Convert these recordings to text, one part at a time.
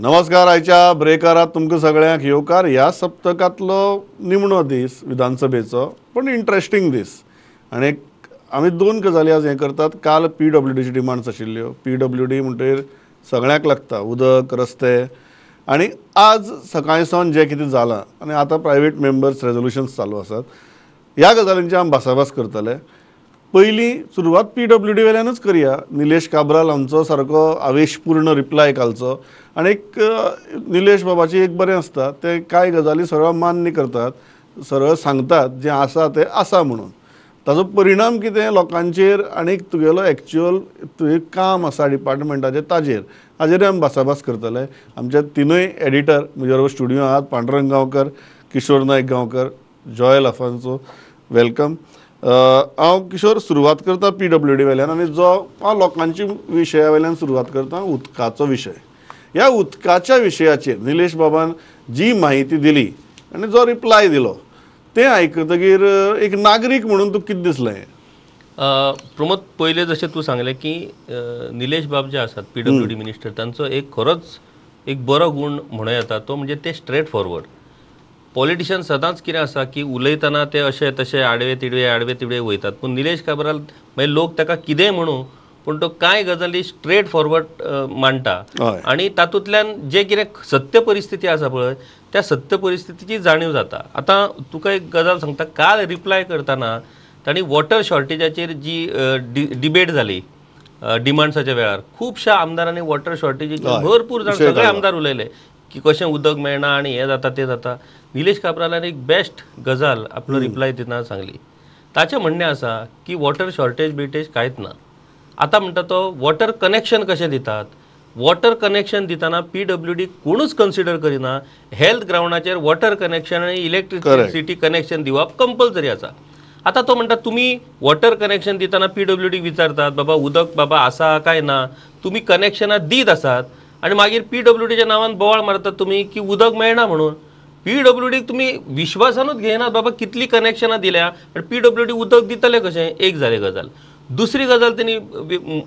नमस्कार. आयच्या ब्रेकारात तुमकां सगळ्यांक येवकार. ह्या सप्तकातलो निमणो दीस विधानसभेचो, पण इंट्रस्टिंग दीस. आनी आमी दोन गजाली आज हें करतात. काल PWDची डिमांड्स आशिल्ल्यो. PWD म्हणटकीर सगळ्यांक लागता, उदक, रस्ते. आनी आज सकाळी सावन जें कितें जालां आनी आतां प्रायवेट मेंबर्स रेजोल्युशन्स चालू आसात, ह्या गजालींची आमी भासाभास करतले. पयलीं सुरवात PWD वेल्यानूच करया. निलेश काब्राल हांचो सारको आवेशपूर्ण रिप्लाय घालचो. आनी एक निलेश बाबाची एक बरें आसता, ते कांय गजाली सरळ मान्य करतात, सरळ सांगतात जें आसा तें आसा म्हणून. ताजो परिणाम कितें लोकांचेर आनी तुगेलो एक्च्युअल तुवें काम आसा डिपार्टमेंटाचें हाजेर आमी भासाभास करतले. आमचे तिनूय एडिटर म्हजे बरोबर स्टुडियो आहात. पांडुरंग गांवकर, किशोर नायक गांवकर, जॉयल आफान्सो, वेलकम. हांव किशोर सुरवात करता PWD वेल्यान, आनी जो हांव लोकांच्या विशया वेल्यान सुरवात करता उदकाचो विशय. ह्या उदकाच्या विशयाचेर निलेश बाबान जी माहिती दिली आनी जो रिप्लाय दिलो तें आयकतकीर एक नागरीक म्हणून तुका कितें दिसलें? प्रमोद, पयलें जशें तूं सांगलें की निलेश बाब जे आसात PWD मिनिस्टर, तांचो एक खरोच एक बरो गुण म्हणूं येता, तो म्हणजे ते स्ट्रेट फॉरवर्ड. पॉलिटिशियन सदांच कितें आसा की उलयतना ते अशे तशे आडवे तिडवे वयतात, पूण निलेश काब्राल मागीर लोक ताका कितेंय म्हणू, पूण तो कांय गजाली स्ट्रेट फॉरवर्ड मांडटा. आनी तातूंतल्यान जे कितें सत्य परिस्थिती आसा पळय, त्या सत्य परिस्थितीची जाणीव जाता. आतां तुका एक गजाल सांगता. काल रिप्लाय करतना तांणी वॉटर शॉर्टेजाचेर जी डिबेट जाली डिमांड्साच्या वेळार, खुबश्या आमदारांनी वॉटर शॉर्टेजीचेर भरपूर जाण सगळे आमदार उलयले की कशें उदक मेळना आनी हें जाता तें जाता. निलेश काब्रालान एक बेस्ट गजाल आपलो रिप्लाय दितना सांगली. ताचें म्हणणें आसा की वॉटर शॉर्टेज बिटेज कांयच ना. आतां म्हणटा तो वॉटर कनेक्शन कशें दितात. वॉटर कनेक्शन दितना PWD कोणूच कन्सिडर करिना. हेल्थ ग्राउंडाचेर वॉटर कनेक्शन आनी इलेक्ट्रिसिटी कनेक्शन दिवप कंपल्सरी आसा. आतां तो म्हणटा तुमी वॉटर कनेक्शन दितना PWD विचारतात बाबा उदक बाबा आसा काय ना, तुमी कनेक्शनां दीत आसात आनी मागीर PWDच्या नांवान बोवाळ मारतात तुमी की उदक मेळना म्हणून. PWD तुमी विश्वासानूच घेयनात बाबा कितली कनेक्शनां दिल्या आनी PWD उदक दितले कशें. एक जालें गजाल. दुसरी गजाल त्यांनी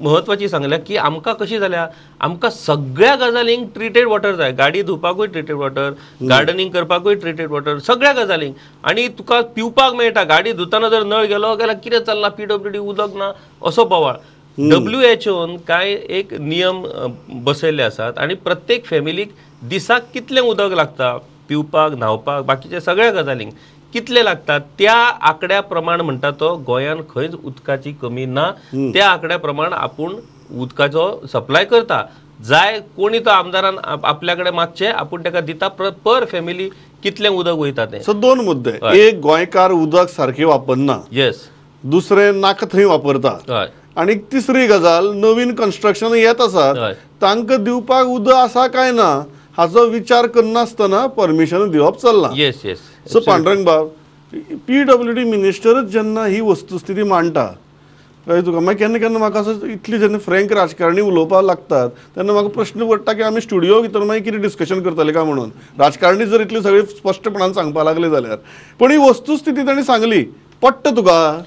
महत्वाची सांगल्या की आमकां कशी जाल्या, आमकां सगळ्या गजालींक ट्रिटेड वॉटर जाय. गाडी धुवपाकूय ट्रिटेड वॉटर, गार्डनिंग करपाकूय ट्रिटेड वॉटर, सगळ्या गजालींक. आनी तुका पिवपाक मेळटा. गाडी धुताना जर नळ गेलो जाल्यार कितें चल्ला PWD उदक ना असो बोवाळ. WHOन कांय एक नियम बसयल्ले आसात आनी प्रत्येक फॅमिलीक दिसाक कितलें उदक लागता पिवपाक, न्हावपाक, बाकीच्या सगळ्या गजालींक कितले लागतात, त्या आंकड्या प्रमाण म्हणटा तो गोंयान खंयच उदकाची कमी ना. त्या आंकड्या प्रमाण आपूण उदकाचो सप्लाय करता. जाय कोणी तो आमदारान आपल्याकडे मागचे, आपूण ताका दिता. पर फॅमिली कितलें उदक वयता तें. सो दोन मुद्दे. एक, गोंयकार उदक सारकें वापरना. येस. दुसरें नाका थंय वापरता. आनी तिसरी गजाल, नवीन कन्स्ट्रक्शन येत आसात तांकां दिवपाक उदक आसा काय ना हाचो विचार करनासतना परमिशन दिवप चल्लां. Yes yes. सो पांडुरंग बाब, PWD मिनिस्टरच जेन्ना ही वस्तुस्थिती मांडटा कळ्ळें तुका, मागीर केन्ना केन्ना म्हाका असो इतली जेन्ना फ्रँक राजकारणी उलोवपाक लागतात तेन्ना म्हाका प्रश्न पडटा की आमी स्टुडियो भितर मागीर कितें डिस्कशन करतले काय म्हणून. राजकारणी जर इतली सगळी स्पश्टपणान सांगपाक लागले जाल्यार. पण ही वस्तुस्थिती तांणी सांगली, पडटा तुका?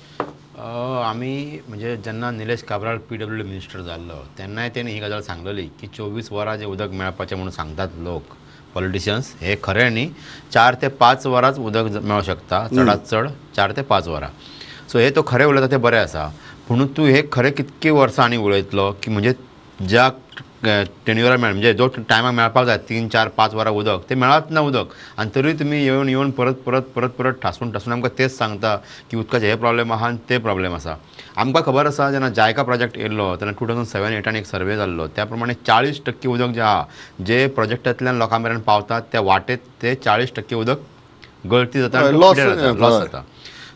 आमी म्हणजे जेन्ना निलेश काब्राल PWD मिनिस्टर जाल्लो तेन्नाय तेणी ही गजाल सांगलेली की 24 वरां जे उदक मेळपाचें म्हणून सांगतात लोक पॉलिटिशियन्स, हे खरें न्ही. 4 ते 5 वरांच उदक मेळूं शकता, चडांत चड 4 ते 5 वरां. सो हे तो खरें उलयता तें बरें आसा. पूण तूं हे खरें कितके वर्सां आनी उलयतलो की म्हणजे ज्या टेन्युअरार म्हणजे जो टायमाक मेळपाक जाय 3, 4, 5 वरां उदक तें मेळत ना उदक. आनी तरी तुमी येवन परत ठासून आमकां तेच सांगता की उदकाचे हे प्रॉब्लेम आहा आनी ते प्रॉब्लेम आसा. आमकां खबर आसा जेन्ना जायका प्रोजेक्ट येयल्लो तेन्ना 2007-08 एक सर्वे जाल्लो, त्या प्रमाणे 40% उदक जे आहा जे प्रोजेक्टांतल्यान लोकां मेरेन पावतात त्या वाटेत ते 40% उदक गळती जाता, लॉस जाता.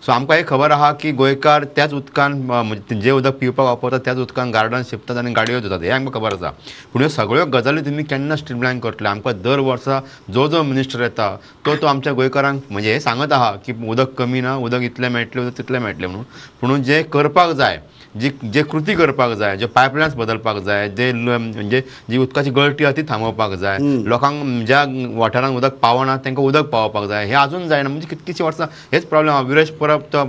सो आमकां हे खबर आहा की गोंयकार त्याच उदकान म्हणजे जे उदक पिवपाक वापरतात त्याच उदकान गार्डन शिंपतात आनी गाडयो धुतात, हे आमकां खबर आसा. पूण ह्यो सगळ्यो गजाली तुमी केन्ना स्ट्रीमलायन करतले? आमकां दर वर्सा जो मिनिस्टर येता तो आमच्या गोंयकारांक म्हणजे हे सांगत आहा की उदक कमी ना, उदक इतलें मेळटलें, उदक तितलें मेळटलें म्हणून. पूण जे करपाक जाय जे कृती करपाक जाय, जे पायपलायन्स बदलपाक जाय, म्हणजे जी उदकाची गळटी आहा ती थांबोवपाक जाय, लोकांक ज्या वाठारांत उदक पावना तांकां उदक पावोवपाक जाय, हे अजून जायना. म्हणजे कितकीशीं वर्सां हेच प्रॉब्लेम आहा. विरेश परब तो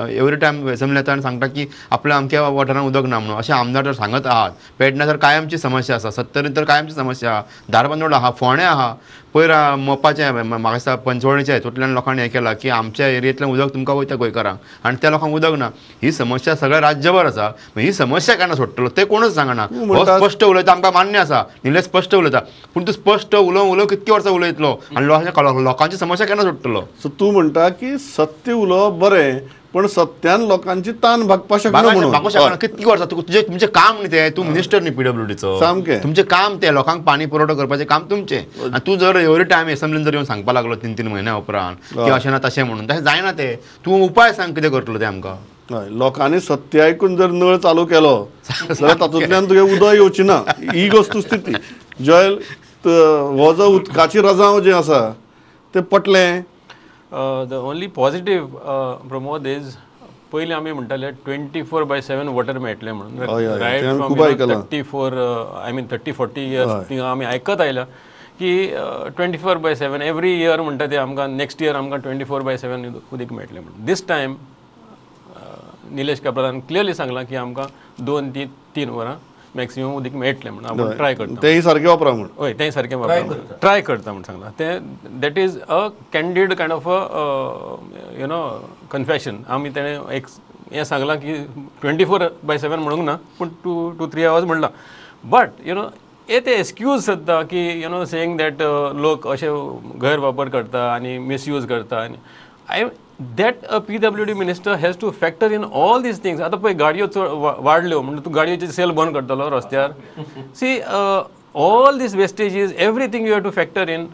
एवरी टायम असेंब्ली येता आनी सांगता की आपल्या अमक्या वाठारांत उदक ना म्हणून. अशें आमदार तर सांगत आहात. पेडण्यां तर कायमची समस्या आसा, सत्तरीत तर कायमची समस्या आहा, धारबांदोड आहा, फोंड्या आहा. पयर मोपाचें म्हाका दिसता पंचवणीच्या हेतूंतल्यान लोकांनी हें केलां की आमच्या एरियेंतल्यान उदक तुमकां वयता गोंयकारांक, आनी त्या लोकांक उदक ना. ही समस्या सगळ्या राज्यभर आसा. ही समस्या केन्ना सोडटलो ते कोणूच सांगना. हो स्पश्ट उलयता, आमकां मान्य आसा, निलेश स्पश्ट उलयता, पूण तूं स्पश्ट उलोवन कितकी वर्सां उलयतलो आनी लोकांची समस्या केन्ना सोडटलो? सो तूं म्हणटा की सत्य उलोवप बरें, पण सत्यान लोकांची तान भागपाक शकना म्हणून. कितकी वर्सां तुमचें काम न्ही तें, तूं मिनिस्टर न्ही PWDचो. सामकें तुमचें काम तें लोकांक पाणी पुरवठो करपाचें काम तुमचें. आनी तूं जर एवरी टायम एसेंब्लीन जर येवन सांगपाक लागलो 3-3 म्हयन्या उपरांत की अशें ना तशें म्हणून, तशें जायना तें. तूं उपाय सांग कितें करतलो तें आमकां. हय, लोकांनी सत्य आयकून जर नळ चालू केलो जाल्यार तातूंतल्यान तुगे उदक येवची ना, ही वस्तुस्थिती. जय, हो जो उदकाची रजाव जें आसा तें पटलें. The only positive, Pramod, is पयलीं आमी म्हणटाले 24/7 वॉटर मेळटलें म्हणून. रायट फ्रॉम 30-40 इयर्स थिंगा आमी आयकत आयल्या की 24/7 एवरी इयर म्हणटा ते आमकां नेक्स्ट इयर आमकां 24/7 उदक मेळटलें म्हणून. दीस टायम निलेश काब्रालान क्लियरली सांगलां की आमकां 2-3 वरां मॅक्सिमम उदक मेळटलें म्हणून. आमी ट्राय करता तेंय सारकें वापरा म्हण. हय, तेंय सारकें वापरता, ट्राय करता म्हणून सांगलां. तें that is a candid kind of a confession. आमी तेणें एक हें सांगलां की 24/7 म्हणूंक ना, पूण 2-3 hours म्हणलां. बट ते एक्सक्यूज सोदता की सेईंग दॅट लोक अशे गैरवापर करता आनी मिसयूज करता. आनी that a PWD minister has to factor in all these things. आता पळय गाडयो वाडल्यो म्हणजे तूं गाडयोचे सेल बंद करतलो रस्त्यार. See all these wastages, everything you have to factor in,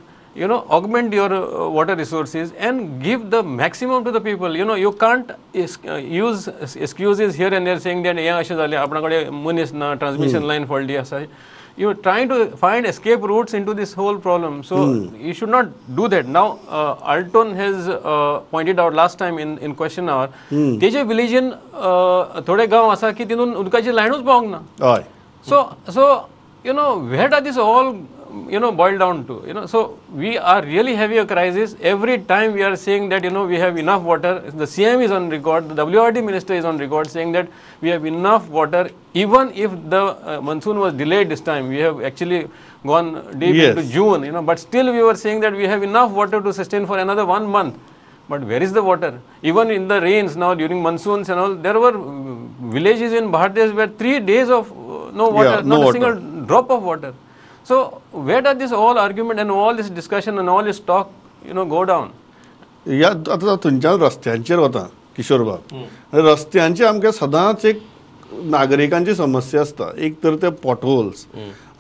augment your water resources and give the maximum to the people. You can't use excuses here and there saying that हें अशें जालें, आपणा कडेन मनीस ना, ट्रान्समिशन लायन फॉल्टी आसा. You're trying to find escape routes into this whole problem. So you should not do that. Now, Alton has pointed out last time in question hour, तेजे विलेजीन थोडे गांव आसा की तितून उदकाची लायनूच पावंक ना. हय. So where does this all boil down to? So we are really having a crisis. Every time we are saying that we have enough water. The CM is on record, the WRD minister is on record saying that we have enough water. Even if the monsoon was delayed this time, we have actually gone deep into June. But still we were saying that we have enough water to sustain for another 1 month. But where is the water? Even in the rains now during monsoons and all, there were villages in Bharatdesh where 3 days of no water, not a single drop of water. So where does this all argument and all this discussion and all this talk go down? या आतां थंयच्यान रस्त्यांचेर वता किशोर बाब. रस्त्यांची आमकां सदांच एक नागरिकांची समस्या आसता. एक तर ते पॉटहोल्स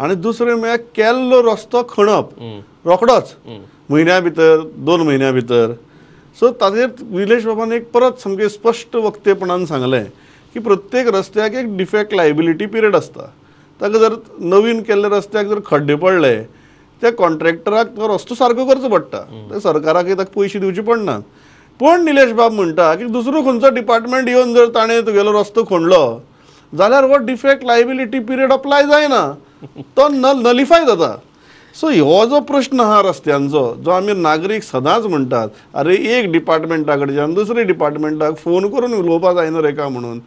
आनी दुसरें म्हळ्यार केल्लो रस्तो खणप रोखडोच म्हयन्या भितर 2 म्हयन्या भितर. सो ताजेर निलेश बाबान एक परत सामकें स्पश्ट वक्तेपणान सांगलें की प्रत्येक रस्त्याक एक डिफेक्ट लायबिलिटी पिरियड आसता. ताका जर नवीन केल्ल्या रस्त्याक जर खड्डे पडले त्या कॉन्ट्रॅक्टराक तो रस्तो सारको करचो पडटा. ते सरकाराक ताका पयशे दिवचे पडनात. पण निलेश बाब म्हणटा की दुसरो खंयचो डिपार्टमेंट येवन जर ताणें तुगेलो रस्तो खणलो जाल्यार हो डिफेक्ट लायबिलिटी पिरियड अप्लाय जायना, तो नलिफाय जाता. सो हो जो प्रश्न आहा रस्त्यांचो, जो आमी नागरीक सदांच म्हणटात, अरे एक डिपार्टमेंटा कडच्यान दुसऱ्या डिपार्टमेंटाक फोन करून उलोवपा जायना रे का म्हणून,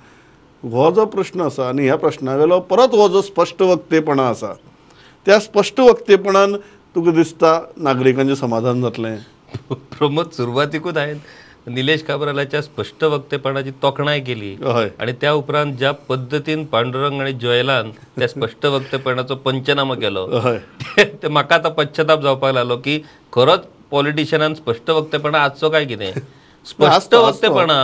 हो जो प्रश्न आसा आनी ह्या प्रश्ना वेलो परत हो जो स्पश्ट वक्तेपणां आसा, त्या स्पश्ट वक्तेपणान तुका दिसता नागरिकांचें समाधान जातलें? प्रमोद, सुरवातीकूच हांवें निलेश काब्रालाच्या स्पश्ट वक्तेपणाची तोखणाय केली आणि त्या उपरांत ज्या पद्दतीन पांडुरंग आणि जयलान त्या स्पश्ट वक्तेपणाचो पंचनामा केलो ते म्हाका आतां पश्चाताप जावपाक लागलो की खरोच पॉलिटिशियनान स्पश्ट वक्तेपणा आसचो काय कितें? स्पश्ट वक्तेपणा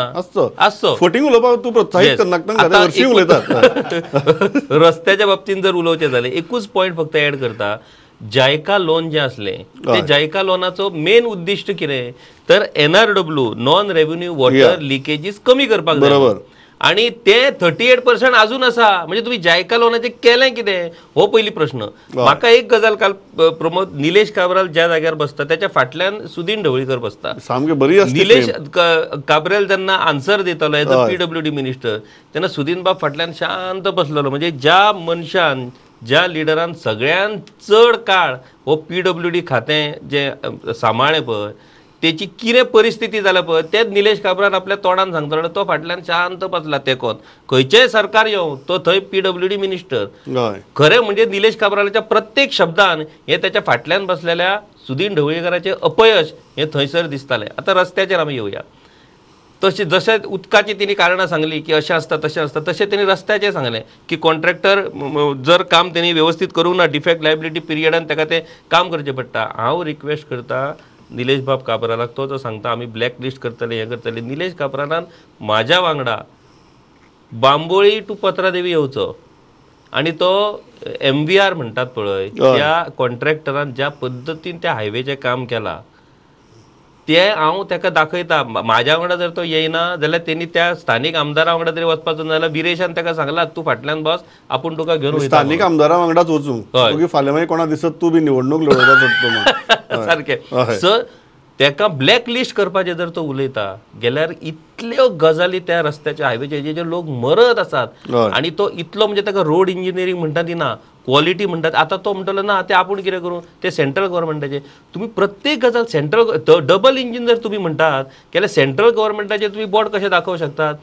आसचो. फटींग उलोवपाक तूं प्रोत्साहीत करनाका, हरशीं उलयतात. रस्त्याच्या बाबतीन जर उलोवचें जालें एकूच पॉयंट फक्त एड करता. जायका लोन जे असले ते जायका लोनाचो मेन उद्दिष्ट कितें तर NRW non revenue water leakages कमी करपाक जाय. आणि ते 38% अजून आसा म्हणजे तुम्ही जायका लोनाचें केलें कितें हो पयली प्रश्न. म्हाका एक गजाल काल प्रमोद निलेश काब्राल ज्या जाग्यार बसता त्याच्या फाटल्यान सुदीन ढवळीकर बसता. सामकी बरी असते निलेश काब्राल जेन्ना आन्सर दितालो एज अ PWD मिनिस्टर तेन्ना सुदीन बाब फाटल्यान शांत बसलेलो. म्हणजे ज्या मनशान ज्या लिडरान सगळ्यात चड काळ हो PWD खातें जे सांबाळ्ळें पळय तेची कितें परिस्थिती जाल्या पळय तेच निलेश काब्राल आपल्या तोंडान सांगतालो. तो फाटल्यान शांत बसला तेकोन. खंयचेय सरकार येवं तो थंय PWD मिनिस्टर. खरें म्हणजे निलेश काब्रालाच्या प्रत्येक शब्दान हे त्याच्या फाटल्यान बसलेल्या सुदीन ढवळीकराचें अपयश हे थंयसर दिसतालें. आतां रस्त्याचेर आमी येवया. तशें जशें उदकाची तेणी कारणां सांगली की अशें आसता तशें आसता तशें तेणी रस्त्याचें सांगलें की कॉन्ट्रॅक्टर जर काम तेणी वेवस्थीत करूंक ना डिफेक्ट लायबिलिटी पिरियडान ताका तें काम करचें पडटा. हांव रिक्वेस्ट करता निलेश बाब काब्रालाक तो जो सांगता आमी ब्लॅक लिस्ट करतले हें करतले. निलेश काब्रालान म्हाज्या वांगडा बांबोळी टू पत्रादेवी येवचो आनी तो MVR म्हणटात पळय त्या कॉन्ट्रॅक्टरान ज्या पद्दतीन त्या हायवेचें काम केलां ते हांव ताका दाखयता. म्हाज्या वांगडा जर तो येयना जाल्यार तेणी त्या स्थानीक आमदारा वांगडा तरी वचपाचो नाजाल्यार बिरेशान ताका सांगलां तूं फाटल्यान बस आपूण तुका घेवन वयता. स्थानीक आमदारा वांगडाच वचूं फाल्यां मागीर कोणा दिसत तूं बी निवडणूक लडोवपाक सोदता सारकें. सो ताका ब्लॅक लिस्ट करपाचें जर तो उलयता गेल्यार इतल्यो गजाली त्या रस्त्याच्या हायवेचे जे लोक मरत आसात आनी तो इतलो म्हणजे ताका रोड इंजिनियरींग म्हणटा ती ना क्वॉलिटी म्हणटात. आतां तो म्हणटलो ना ते आपूण कितें करूं ते सेंट्रल गव्हर्मेंटाचे. तुम्ही प्रत्येक गजाल सेंट्रल डबल इंजिन जर तुम्ही म्हणटात जाल्यार सेंट्रल गव्हर्मेंटाचे तुम्ही बोर्ड कशे दाखोवंक शकतात.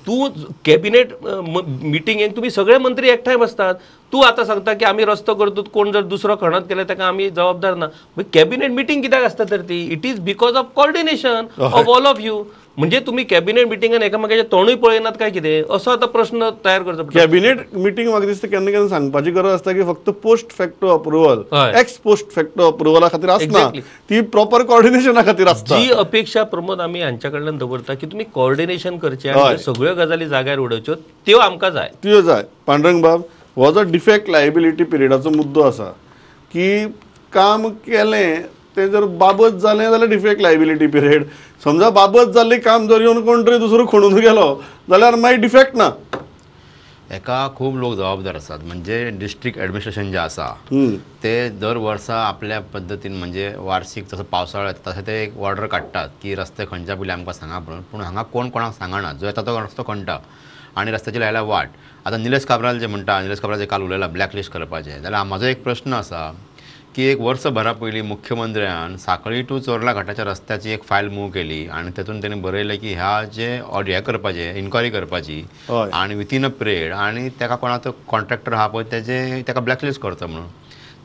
तूं कॅबिनेट मिटिंगेक तुम्ही सगळे मंत्री एकठांय बसतात. तूं आतां सांगता की आमी रस्तो करतूत कोण जर दुसरो खणत केल्यार ताका आमी जबाबदार ना. कॅबिनेट मिटींग कित्याक आसता तर ती it is because of coordination of all of you. म्हणजे तुम्ही कॅबिनेट मिटिंगान एकामेकाचे तोंडूय पळयनात काय कितें असो आतां प्रश्न तयार करचो पडटा. कॅबिनेट मिटींग म्हाका दिसता केन्ना केन्ना सांगपाची गरज आसता की फक्त post facto approval ex post facto अप्रुवला खातीर आसना ती प्रॉपर कॉर्डिनेशना खातीर आसता. जी अपेक्षा प्रमोद आमी हांच्या कडल्यान दवरता की तुम्ही कॉर्डिनेशन करचें आनी सगळ्यो गजाली जाग्यार उडोवच्यो त्यो आमकां जाय. त्यो जाय. पांडुरंग बाब हो जो डिफेक्ट लायबिलिटी पिरियडाचो मुद्दो आसा की काम केलें तें जर बाबत जालें जाल्यार डिफेक्ट लायबिलिटी पिरियड. समजा बाबत जाल्लें काम जर येवन कोण तरी दुसरो खणून गेलो जाल्यार मागीर डिफेक्ट ना. एका खूब लोक जबाबदार आसात. म्हणजे डिस्ट्रिक्ट ॲडमिनिस्ट्रेशन जे आसा ते दर वर्सा आपल्या पद्दतीन म्हणजे वार्षिक जसं पावसाळ्यात तसं ते एक ऑर्डर काडटात की रस्ते खंयच्या पयलीं आमकां सांगा म्हणून. पूण हांगा कोण कोणाक सांगना. जो येता तो रस्तो खणटा आनी रस्त्याची लायल्या वाट. आतां निलेश काब्राल जे म्हणटा निलेश काब्राल जे काल उलयला ब्लॅक लिस्ट करपाचें जाल्यार म्हजो एक प्रश्न आसा की एक वर्सभरा पयलीं मुख्यमंत्र्यान सांखळी टू चोरला घाटाच्या रस्त्याची एक फायल मूव केली आनी तेतून तेणें बरयलें की ह्या जे हें करपाचें इन्क्वायरी करपाची आनी विथीन अ पिरियड आनी ताका कोणाचो कॉन्ट्रॅक्टर आहा पळय ताका ब्लॅकलिस्ट करता म्हणून.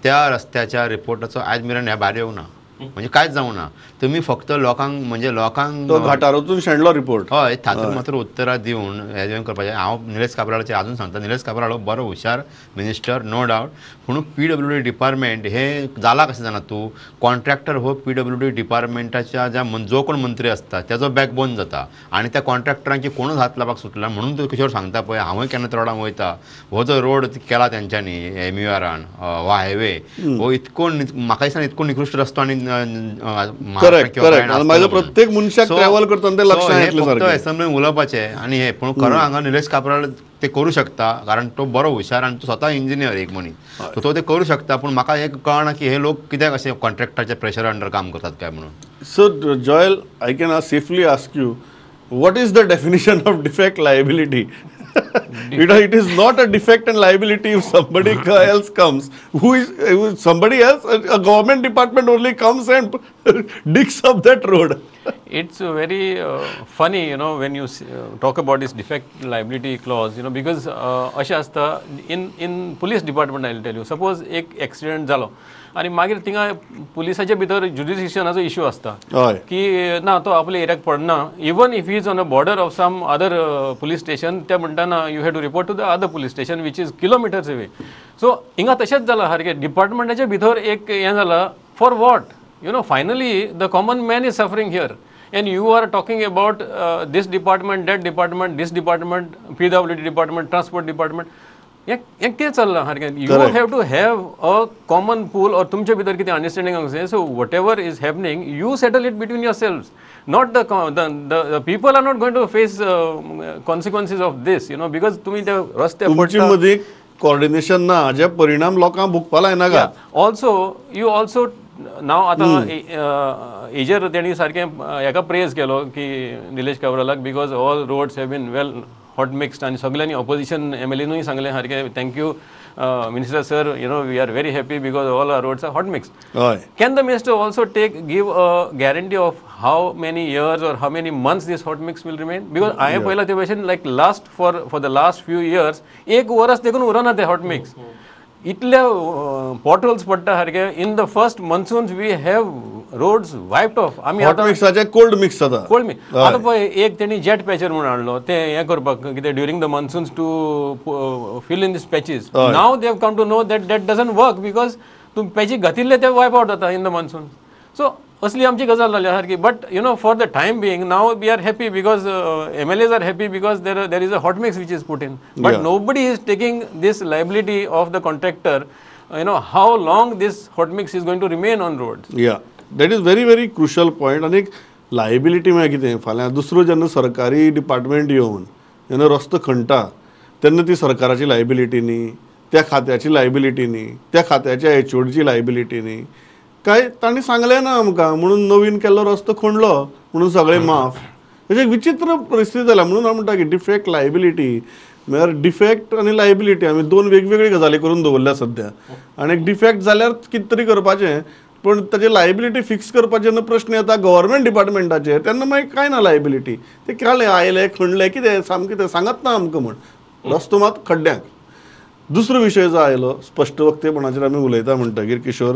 त्या रस्त्याच्या रिपोर्टाचो आयज मेरेन ह्या भायर येवंक ना. म्हणजे कांयच जावंक ना. तुम्ही फक्त लोकांक म्हणजे लोकांक घाटार वचून शेणलो रिपोर्ट हय तातूंत मात्र उतरां दिवन हें करपाचें. हांव निलेश काब्रालाचें आजून सांगता निलेश काब्राल हो बरो हुशार मिनिस्टर नो डावट. पूण PWD डिपार्टमेंट हे जाला कशें जाणा तूं कॉन्ट्रॅक्टर हो PWD डिपार्टमेंटाच्या ज्या जो कोण मंत्री आसता तेजो बॅकबोन जाता आनी त्या कॉन्ट्रॅक्टरांची कोणूच हात लावपाक सुटला. म्हणून तूं किशोर सांगता पळय हांवूय केन्ना त्या रोडान वयता हो जो रोड केला तेंच्यांनी MURान हो हायवे हो इतको म्हाका दिसता इतको निकृश्ट रस्तो आनी प्रत्येक मनशाक ट्रॅव्हल करतना ते लक्षांत येतलें सारकें. एसम्बलीन उलोवपाचें आनी हे पूण खरो हांगा निलेश काब्राल ते करूं शकता कारण तो बरो हुशार आनी तो स्वता इंजिनियर एक मनीस सो तो ते करूं शकता. पूण म्हाका एक कळना की हे लोक कित्याक अशे कॉन्ट्रॅक्टराच्या प्रेशर अंडर काम करतात काय म्हणून. So Joel I can safely ask you what is the definition of defect liability? It is not a defect and liability if somebody else comes. Who is somebody else? A government department only comes and digs up that road. It's very funny, when you talk about this defect liability clause, because अशें आसता in police department I'll tell you. Suppose एक accident जालो आनी मागीर थिंगा पुलिसाच्या भितर जुडिशियनाचो issue आसता की ना तो आपल्या एरियाक पडना even if he is on a border of some other police station ते म्हणटाना you have to report to the other police station which is kilometres away. So हिंगा तशेंच जालां सारकें डिपार्टमेंटाच्या भितर एक हें जालां for what finally the common man is suffering here and you are talking about this department, that department, this department, PWD department, transport department. एक कितें चल्लां सारकें. You have to have a common pool और तुमचे भितर कितें understanding आसचें. So whatever is happening you settle it between yourselves. not the people are not going to face consequences of this, because तुम्ही ते रस्ते तुमची मध्ये कोऑर्डिनेशन ना हाजे परिणाम लोकांक भोगपा लायना का you also now आता हेजेर तेणी सारकें हेका प्रेज केलो की Nilesh काब्रालाक because all roads have been well hot mixed आणि सगळ्यांनी ऑपोजिशन MLAनूय सांगलें सारकें thank you Minister sir, we are very happy because all our roads are hot mixed. Can the minister also give a guarantee of how many years or how many months this hot mix will remain? Because I have पहिला ते question like for the last few years एक वर्ष देखून उरना ते hot mix. इतले potholes पडटा सारके in the first monsoons we have roads wiped off. आमी हॉट मिक्साचे कोल्ड मिक्स जाता. कोल्ड मिक्स आता पळय एक तेणी जेट पॅचर म्हणून हाडलो ते हे करपाक कितें during the monsoons to fill in these patches. Now they have come to know that doesn't work because तुम पॅची घातिल्ले ते वायप आउट जाता in the monsoon. So असली आमची गजाल जाली सारकी but for the time being now we are happy because MLAs are happy because there is a hot mix which is put in but nobody is taking this liability of the contractor how long this hot mix is going to remain on roads. That is very very crucial point. आणि liability म्हळ्यार कितें फाल्यां दुसरो जेन्ना सरकारी department येवन रस्तो खणटा तेन्ना ती सरकाराची लायबिलिटी न्ही त्या खात्याची लायबिलिटी न्ही त्या खात्याच्या HODची लायबिलिटी न्ही काय तांणी सांगलें ना आमकां म्हणून नवीन केल्लो रस्तो खणलो म्हणून सगळें माफ अशें विचित्र परिस्थिती जाल्या म्हणून हांव म्हणटा की डिफेक्ट लायबिलिटी म्हळ्यार डिफेक्ट आनी लायबिलिटी आमी दोन वेगवेगळी गजाली करून दवरल्या सद्या आनी डिफेक्ट जाल्यार कितें तरी करपाचें पण ताची लायबिलिटी फिक्स करपाचे जेन्ना प्रश्न येता गव्हर्मेंट डिपार्टमेंटाचेर तेन्ना मागीर कांय ना लायबिलिटी ते काडले आयले खणले कितें सामकें तें सांगत ना आमकां म्हण रस्तो मात खड्ड्यांक. दुसरो विशय जो आयलो स्पश्ट वक्तेपणाचेर आमी उलयता म्हणटगीर किशोर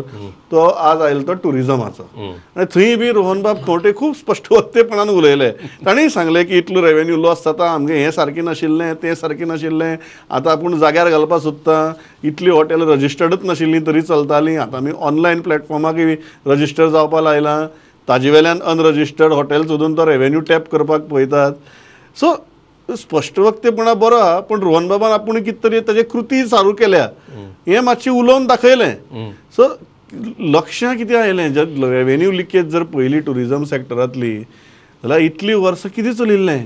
तो आज आयलो तो टुरिजमाचो आनी थंय बी रोहनबाब खंवटे खूब स्पश्ट वक्तेपणान उलयले. ताणीय सांगलें की इतलो रेवेन्यू लॉस जाता आमगे हें सारकें नाशिल्लें तें सारकें नाशिल्लें आतां आपूण जाग्यार घालपाक सोदता इतलीं हॉटेल रजिस्टर्डच नाशिल्लीं तरी चलतालीं आतां आमी ऑनलायन प्लॅटफॉर्माकय रजिस्टर जावपाक लायलां ताजे वेल्यान अनरजिस्टर्ड हॉटेल सोदून तो रेवेन्यू टॅप करपाक पळयतात. सो स्पश्ट वक्तेपणा बरो आहा पण रोहन बाबान आपूण कितें तरी ताजे कृती चालू केल्या हें मातशें उलोवन दाखयलें. सो लक्षां कितें आयलें जर रेवेन्यू लिकेज जर पयली टुरिजम सॅक्टरांतली जाल्यार इतलीं वर्सां कितें चलिल्लें.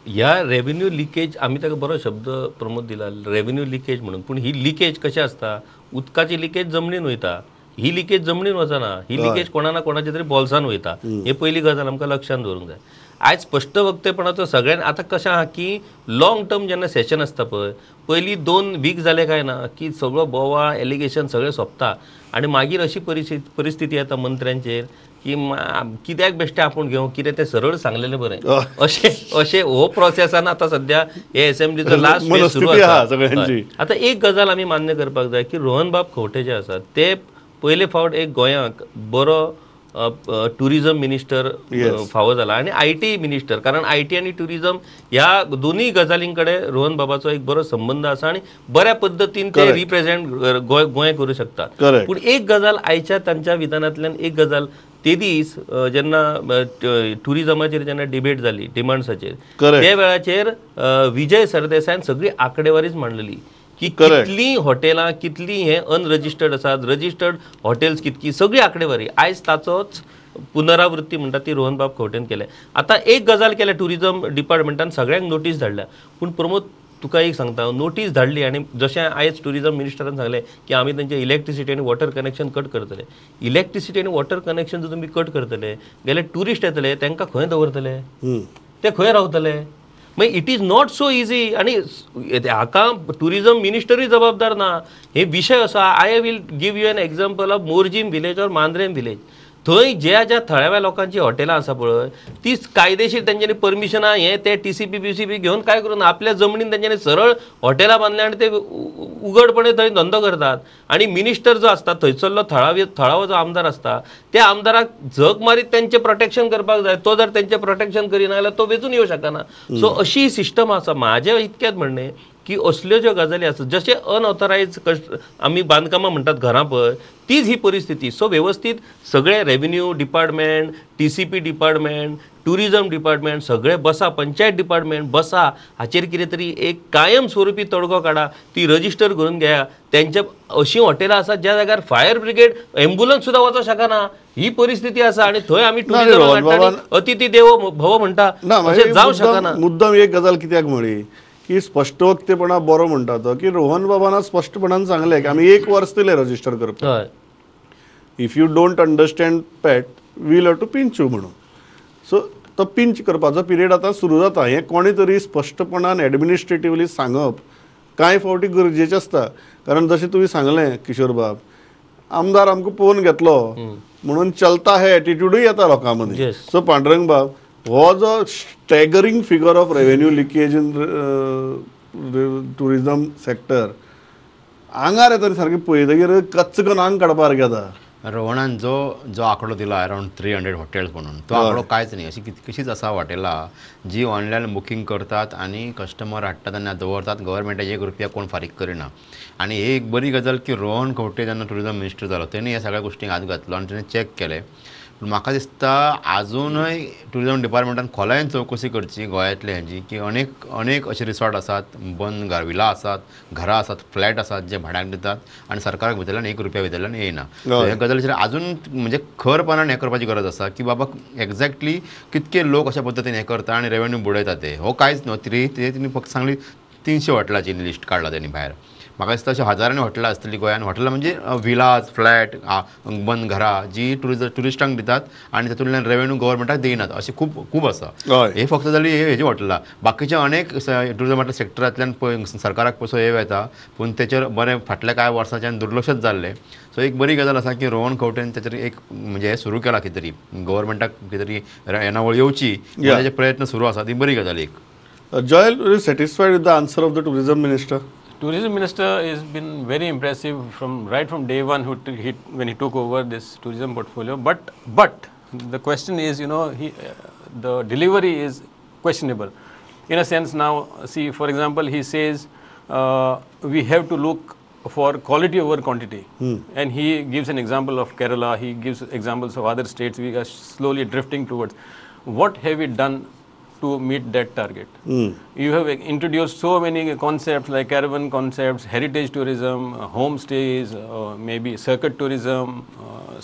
ह्या रेव्हेन्यू लिकेज आमी ताका बरो शब्द प्रमोद दिला रेव्हेन्यू लिकेज म्हणून पूण ही लिकेज कशें आसता उदकाची लिकेज जमनीन वयता ही लिकेज जमनीन वचना ही लिकेज कोणा ना कोणाच्या तरी बॉल्सान वयता हे पयली गजाल आमकां लक्षांत दवरूंक जाय. आयज स्पश्ट वक्तेपणाचो सगळ्यान आतां कशें आहा की लाँग टर्म जेन्ना सेशन आसता पळय पयलीं 2 वीक जाले काय ना की सगळो बोवाळ एलिगेशन सगळें सोंपता आनी मागीर अशी परिस्थिती येता मंत्र्यांचेर की कित्याक बेश्टे आपूण घेवं कितें तें सरळ सांगलेलें बरें अशें हो प्रोसेसान आतां सद्या हे एसेंब्लीचो लास्ट फेज सुरू आसा. आतां एक गजाल आमी मान्य करपाक जाय की रोहनबाब खंवटे जे आसात ते पयले फावट एक गोंयांक बरो टुरिजम मिनिस्टर फावो जाला आनी IT मिनिस्टर कारण IT आनी टुरिजम ह्या दोनूय गजालीं कडेन रोहन बाबाचो एक बरो संबंद आसा आनी बऱ्या पद्दतीन ते रिप्रेझेंट गोंय करूं शकतात. पूण एक गजाल आयच्या तांच्या विधानांतल्यान एक गजाल ते दीस जेन्ना टुरिजमाचेर जेन्ना डिबेट जाली डिमांड्साचेर त्या वेळाचेर विजय सरदेसायन सगळी आंकडेवारीच मांडलेली की कितलीं हॉटेलां कितलीं हे अनरजिस्टर्ड आसात रजिस्टर्ड हॉटेल्स कितकी सगळी आंकडेवारी आयज ताचोच पुनरावृत्ती म्हणटा ती रोहनबाब खंवटेन केल्या. आतां एक गजाल केल्या टुरिजम डिपार्टमेंटान सगळ्यांक नोटीस धाडल्या पूण प्रमोद तुका एक सांगता नोटीस धाडली आनी जशें आयज टुरिजम मिनिस्टरान सांगलें की आमी तेंचें इलेक्ट्रिसिटी आनी वॉटर कनेक्शन कट करतले. इलेक्ट्रिसिटी आनी वॉटर कनेक्शन जर तुमी कट करतले जाल्यार ट्युरिस्ट येतले तांकां खंय दवरतले ते खंय रावतले मागीर it is not so easy आनी हाका टुरिजम मिनिस्टरूय जबाबदार ना. हे विशय असो I will give you an example of Morjim village or Mandrem village थंय ज्या थळाव्या लोकांची हॉटेलां आसा पळय ती कायदेशीर तेंच्यांनी परमिशनां हे ते TCP BCP घेवन काय करून आपल्या जमनीन तेंच्यांनी सरळ हॉटेलां बांदल्या आनी ते उघडपणे थंय धंदो करतात. आनी मिनिस्टर जो आसता थंयसरलो थळावो जो आमदार आसता त्या आमदाराक झक मारीत तेंचें प्रोटेक्शन करपाक जाय तो जर तेंचें प्रोटेक्शन करिना जाल्यार तो वेचून येवं शकना. सो अशी सिस्टम आसा. म्हाजें इतकेंच म्हणणें की असल्यो ज्यो गजाली आसात जशे अनऑथरायज आमी बांदकामां म्हणटात घरां पळय तीच ही परिस्थिती. सो वेवस्थीत सगळे revenue department, TCP department, tourism department सगळे बसा, पंचायत डिपार्टमेंट बसा, हाचेर कितें तरी एक कायम स्वरुपी तोडगो काडा, ती रजिस्टर करून घेया. त्यांच्या अशीं हॉटेलां आसात ज्या जाग्यार फायर ब्रिगेड एम्ब्युलन्स सुद्दां वचोंक शकना, ही परिस्थिती आसा. आनी थंय आमी टुरिजम अतिथी देवो भव म्हणटा, अशें जावं शकना. मुद्दम एक गजाल कित्याक म्हळी की स्पश्ट वक्तेपणा बरो म्हणटा तो की रोहन बाबान स्पश्टपणान सांगलें की आमी 1 वर्स दिलें रजिस्टर करपाक. हय, if you don't understand Pat will have to pinch you म्हणून. सो तो पिंच करपाचो पिरियड आतां सुरू जाता. हें कोणी तरी स्पश्टपणान एडमिनिस्ट्रेटिवली सांगप कांय फावटी गरजेचें आसता. कारण जशें तुवें सांगलें किशोर बाब, आमदार आमकां पळोवन घेतलो म्हणून चलता हे एटिट्यूडूय येता लोकां मदीं. Yes. सो पांडुरंग बाब, हो जो staggering figure of revenue leakage in tourism sector आंगार येता सारकें पळयतकीर कच्च करून आंग काडपाक येता. रोहनान जो आंकडो दिला अरावंड 300 हॉटेल्स म्हणून, तो आंकडो कांयच न्ही. अशी कशीच आसा हॉटेलां जी ऑनलायन बुकींग करतात आनी कस्टमर हाडटात आनी दवरतात. गव्हर्मेंटाचे 1 रुपया कोण फारीक करिना. आनी ही एक बरी गजाल की रोहन खंवटे जेन्ना टुरिजम मिनिस्टर जालो तेणी ह्या सगळ्या गोश्टींक हात घातलो आनी तेणें चॅक केलें. पूण म्हाका दिसता आजुनूय टुरिजम डिपार्टमेंटान खोलायेन चवकशी करची गोंयांतले हेंची की अनेक अशे रिसॉर्ट आसात, बंद विला आसात, घरां आसात, फ्लॅट आसात जे भाड्याक दितात आनी सरकाराक भितरल्यान 1 रुपया भितरल्यान येयना. हे गजालीचेर आजून म्हणजे खरपणान हें करपाची गरज आसा की बाबा एक्झॅक्टली कितके लोक अशा पद्दतीन हें करता आनी रेव्हेन्यू बुडयता ते. हो कांयच न्हू. तेणी फक्त सांगली 300 हॉटेलाची लिस्ट काडला तेणी भायर. म्हाका दिसता अशें हजारांनी हॉटेलां आसतलीं गोंयांत. हॉटेलां म्हणजे विलाज, फ्लॅट, बंद घरां जी टुरिस्टांक दितात आनी तातूंतल्यान रेव्हेन्यू गव्हर्मेंटाक दिनात अशें खूब आसा. हे फक्त जाली हेजी हॉटेलां. बाकीचे अनेक टुरिजमांतल्या सेक्टरांतल्यान पळय सरकाराक पयसो येता, पूण तेचेर बरें फाटल्या कांय वर्सांच्यान दुर्लक्षच जाल्लें. सो एक बरी गजाल आसा की रोहन खंवटेन तेचेर एक म्हणजे हें सुरू केलां कितें तरी गव्हर्मेंटाक कितें तरी येणावळ येवची ताचे प्रयत्न सुरू आसा. ती बरी गजाल एक. Joel, are you satisfied with the answer of the tourism minister? Tourism minister has been very impressive right from day one when he took over this tourism portfolio. But the question is, the delivery is questionable. In a sense now, see, for example, he says we have to look for quality over quantity. And he gives an example of Kerala, he gives examples of other states we are slowly drifting towards. What have we done to meet that target? You have introduced so many concepts like caravan concepts, heritage tourism, homestays, maybe circuit tourism,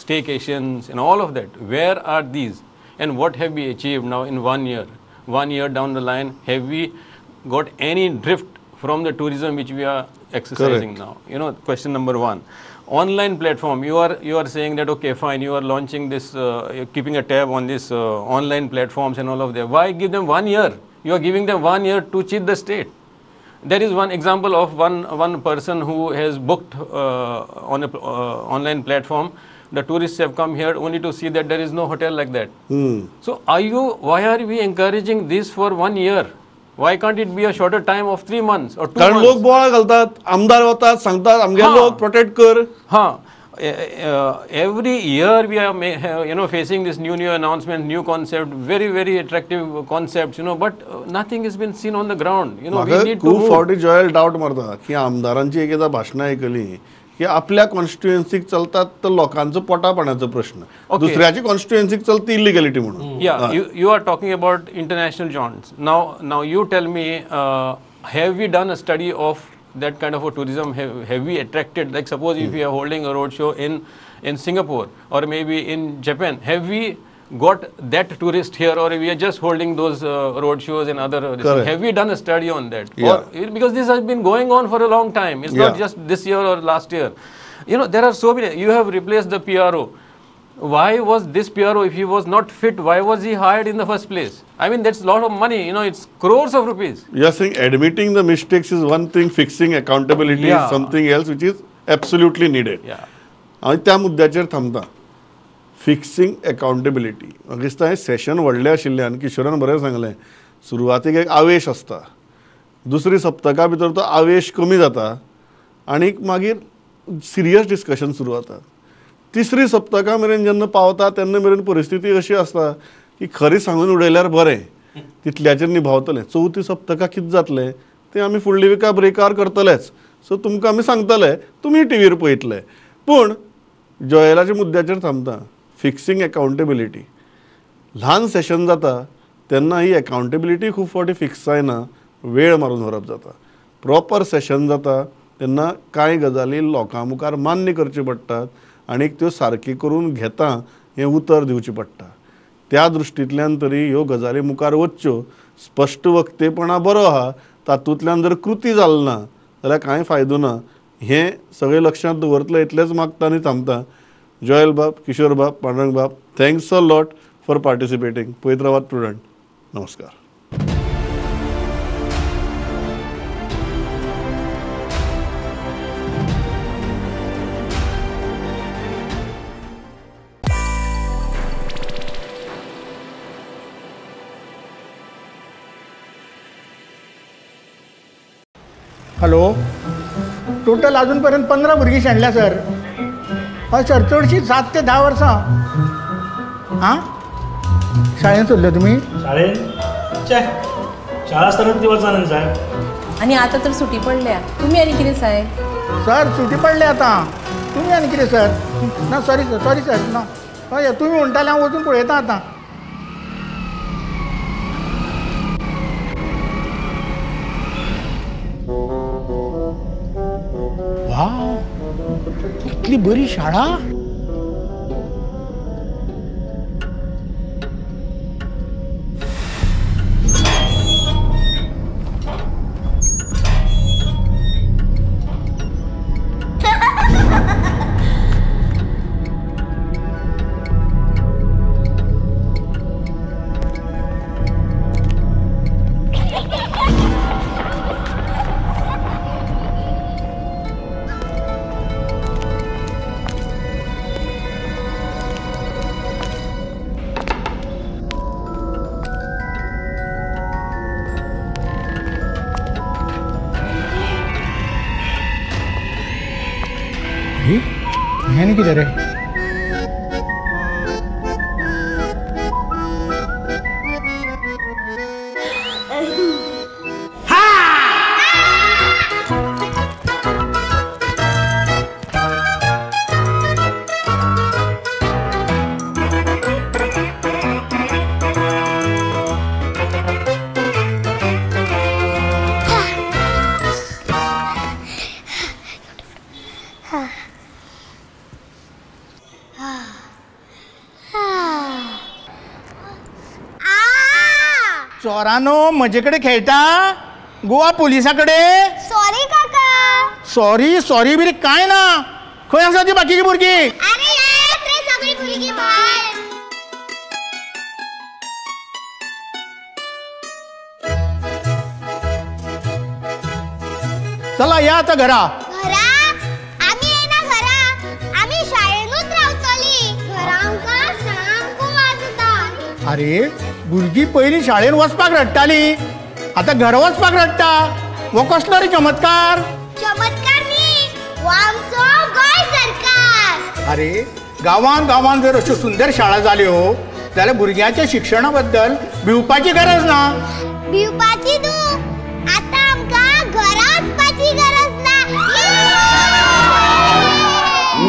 staycations and all of that. Where are these and what have we achieved now in 1 year? 1 year down the line, have we got any drift from the tourism which we are exercising now? Question number 1. Online platform, you are saying that okay fine, you are launching this, you're keeping a tab on this online platforms and all of that. Why give them 1 year? You are giving them 1 year to cheat the state. That is one example of one person who has booked on a online platform. The tourists have come here only to see that there is no hotel like that. So why are we encouraging this for 1 year? Why can't it be a shorter time of 3 months or 2 कारण months? लोक बोवाळ घालतात, आमदार वतात, सांगतात आमगे लोक protect कर. Every year we are facing this new announcement, new concept, very attractive concepts, but nothing has been seen on the ground. We need to खूप move. फावटी जॉयल डाऊट मारता की आमदारांची एकदा भाशणां आयकली की आपल्या कॉन्स्टिट्युएन्सीक चलतात तर लोकांचो पोटापाण्याचो प्रश्न, दुसऱ्याची कॉन्स्टिट्युएन्सीक चलता इलिगॅलिटी म्हणून. Yeah, you are talking about international joints. Now you tell me, have we done a study of that kind of a tourism? Have we attracted, like suppose if we are holding a road show in Singapore or maybe in Japan, have we got that tourist here, or we are just holding those road shows and other have we done a study on that? Because this has been going on for a long time. It's not just this year or last year. There are so many. You have replaced the PRO. Why was this PRO, if he was not fit, why was he hired in the first place? I mean, that's a lot of money, it's crores of rupees. You are saying admitting the mistakes is one thing, fixing accountability is something else which is absolutely needed. आणि त्या मुद्द्याचेर थांबता. Fixing accountability. म्हाका दिसता हें session व्हडलें आशिल्ल्यान किशोरान बरें सांगलें, सुरवातेक एक आवेश आसता, दुसरी सप्तका भितर तो आवेश कमी जाता आनी मागीर सिरियस डिस्कशन सुरू जाता. तिसरी सप्तका मेरेन जेन्ना पावता तेन्ना मेरेन परिस्थिती अशी आसता की खरें सांगून उडयल्यार बरें, तितल्याचेर निभावतलें. चवथी सप्तका कितें जातलें, तें आमी फुडल्या विका ब्रेकार करतलेच. सो तुमकां आमी सांगतले, तुमी टीव्हीर पळयतले. पूण जॉयलाच्या मुद्द्याचेर थांबता. फिक्सिंग अकावंटेबिलिटी. ल्हान सेशन जाता तेन्ना ही अकावंटेबिलिटी खूब फावटी फिक्स जायना, वेळ मारून व्हरप जाता. प्रॉपर सेशन जाता तेन्ना कांय गजाली लोकां मुखार मान्य करच्यो पडटात आनी त्यो सारकी करून घेता हें उतर दिवचें पडटा. त्या दृश्टींतल्यान तरी ह्यो गजाली मुखार वच्च्यो. स्पश्ट वक्तेपणा बरो आहा, तातूंतल्यान जर कृती जाली ना जाल्यार कांय फायदो ना. हें सगळें लक्षांत दवरतले इतलेंच मागता आनी थांबता. जॉयल बाब, किशोर बाब, पांडुरंग बाब, थँक्स अ लॉट फॉर पार्टिसिपेटींग. पळयत रावात प्रुडंट. नमस्कार. हॅलो, टोटल अजूनपर्यंत 15 भुरगीं शेणल्या सर. हय सर, चडशीं 7 ते 10 वर्सां. हां, शाळेंत सोडले तुमी? शाळेन शाळा आसतना ती वचना न्ही साहेब. आणि आता तर सुटी पडल्या. तुम्ही आनी कितें साहेब? सर सुटी पडले आतां. तुमी आनी कितें सर? ना सॉरी सर ना. हय तुमी म्हणटाले हांव वचून पळयतां आतां. वाव, कितली बरी शाळा. ह्यानी कितें रे? चोरानो म्हजे कडेन खेळटा? गोवा पुलिसा कडेन? सॉरी काका. सॉरी बिरी कांय ना. खंय आसा ती बाकीची भुरगीं? अरे येत रे सगळी भुरगीं भायर. चला या आता घरा. घरा? आम्ही येना घरा. आम्ही शाळेनूच रावतली. घरा आमकां सामको वाजता. अरे भुरगीं पयलीं शाळेन वचपाक रडटाली, आतां घरा वचपाक रडटा. हो कसलो रे चमत्कार? चमत्कार न्ही, हो आमचो गोंय सरकार. अरे गांवांत जर अश्यो सुंदर शाळा जाल्यो जाल्यार भुरग्यांच्या शिक्षणा बद्दल भिवपाची गरज ना. भिवपाची न्हू, आतां आमकां घरा वचपाची गरज ना.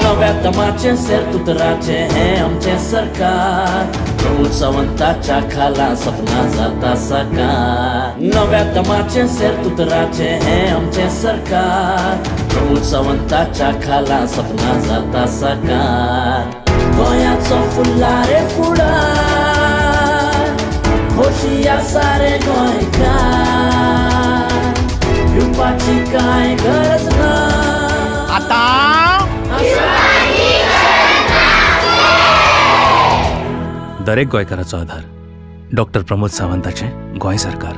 नव्या तमाचे सेरतुतराचे हे आमचे सरकार. प्रमोद सावंताच्या खाला सपना जाता साकार. नव्या तमाचे सेरतुतराचे हे आमचे सरकार. प्रमोद सावंताच्या खाला सपना जाता साकार. गोंयाचो फुल्लारे फुडार, खोशी सारे गोंयकार. भिवपाची कांय गरज ना. आता दरेक गोंयकाराचो आधार डॉक्टर प्रमोद सावंताचें गोंय सरकार.